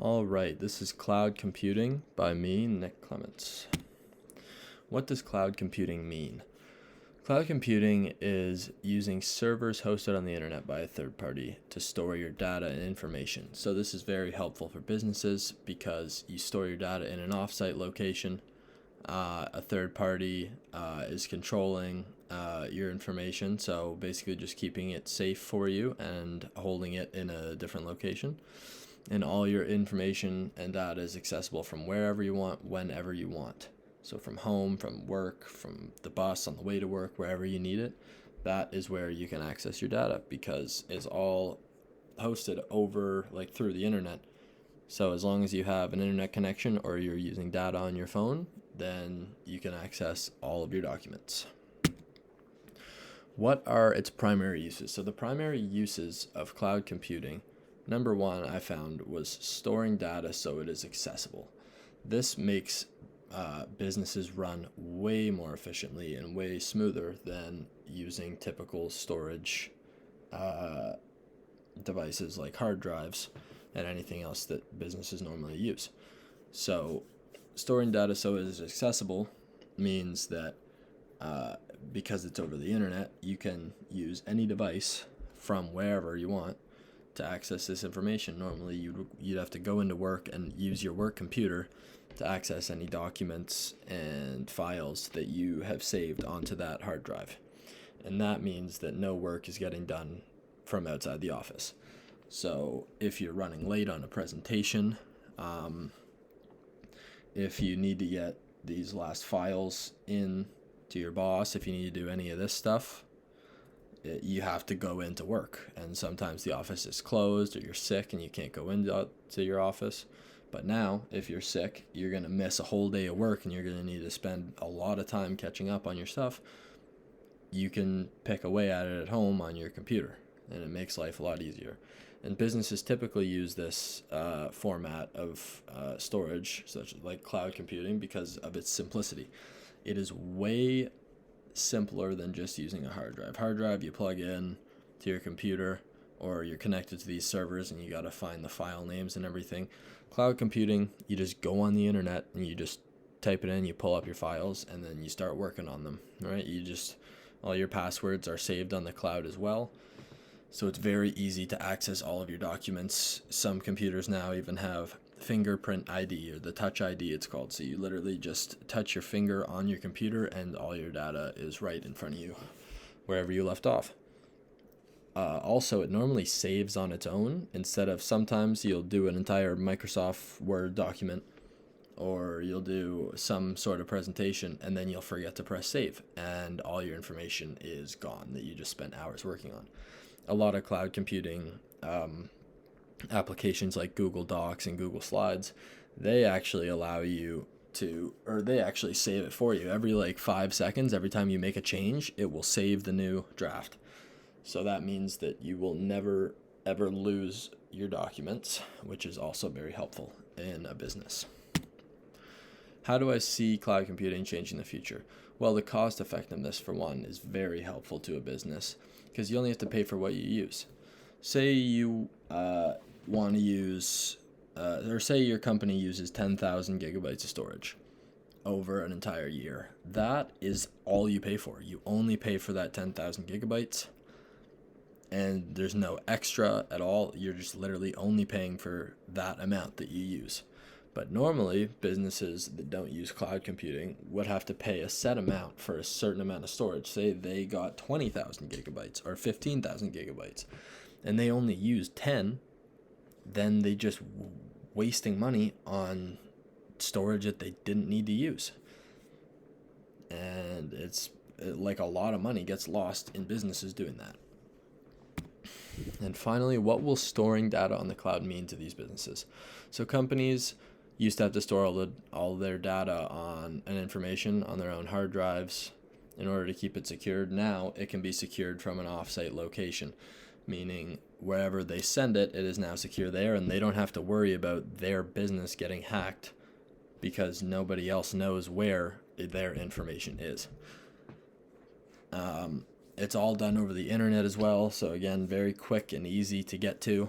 All right, this is Cloud Computing by me, Nick+Clements. What does cloud computing mean? Cloud computing is using servers hosted on the internet by a third party to store your data and information. So this is very helpful for businesses because you store your data in an offsite location. A third party is controlling your information, so basically just keeping it safe for you and holding it in a different location. And all your information and data is accessible from wherever you want, whenever you want. So from home, from work, from the bus, on the way to work, wherever you need it, that is where you can access your data because it's all hosted over, through the internet. So as long as you have an internet connection or you're using data on your phone, then you can access all of your documents. What are its primary uses? So the primary uses of cloud computing, number one I found was storing data so it is accessible. This makes businesses run way more efficiently and way smoother than using typical storage devices like hard drives and anything else that businesses normally use. So storing data so it is accessible means that because it's over the internet, you can use any device from wherever you want to access this information. Normally you'd have to go into work and use your work computer to access any documents and files that you have saved onto that hard drive. And that means that no work is getting done from outside the office. So if you're running late on a presentation, if you need to get these last files in to your boss, if you need to do any of this stuff, you have to go into work. And sometimes the office is closed or you're sick and you can't go into your office. But now, if you're sick, you're going to miss a whole day of work and you're going to need to spend a lot of time catching up on your stuff. You can pick away at it at home on your computer, and it makes life a lot easier. And businesses typically use this format of storage, such as like cloud computing, because of its simplicity. It is way simpler than just using a hard drive. Hard drive, you plug in to your computer, or you're connected to these servers and you got to find the file names and everything. Cloud computing, you just go on the internet and you just type it in, you pull up your files, and then you start working on them, right? All your passwords are saved on the cloud as well. So it's very easy to access all of your documents. Some computers now even have fingerprint ID, or the touch ID it's called. So you literally just touch your finger on your computer and all your data is right in front of you, wherever you left off. Also, it normally saves on its own instead of sometimes you'll do an entire Microsoft Word document or you'll do some sort of presentation and then you'll forget to press save and all your information is gone that you just spent hours working on. A lot of cloud computing applications like Google Docs and Google Slides, they actually allow you to, or they actually save it for you. Every 5 seconds, every time you make a change, it will save the new draft. So that means that you will never, ever lose your documents, which is also very helpful in a business. How do I see cloud computing changing the future? Well, the cost effectiveness, for one, is very helpful to a business because you only have to pay for what you use. Say you want to use, or say your company uses 10,000 gigabytes of storage over an entire year. That is all you pay for. You only pay for that 10,000 gigabytes. And there's no extra at all. You're just literally only paying for that amount that you use. But normally, businesses that don't use cloud computing would have to pay a set amount for a certain amount of storage. Say they got 20,000 gigabytes or 15,000 gigabytes, and they only use 10, then they just wasting money on storage that they didn't need to use. And it's like a lot of money gets lost in businesses doing that. And finally, what will storing data on the cloud mean to these businesses? So companies used to have to store all their data and information on their own hard drives in order to keep it secured. Now it can be secured from an offsite location, meaning wherever they send it, it is now secure there, and they don't have to worry about their business getting hacked because nobody else knows where their information is. It's all done over the internet as well, so again, very quick and easy to get to.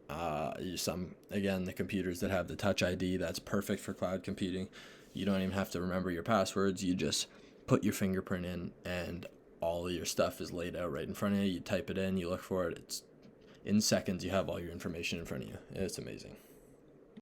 The computers that have the Touch ID, that's perfect for cloud computing. You don't even have to remember your passwords. You just put your fingerprint in, and all of your stuff is laid out right in front of you. You type it in, you look for it. It's in seconds. You have all your information in front of you. It's amazing.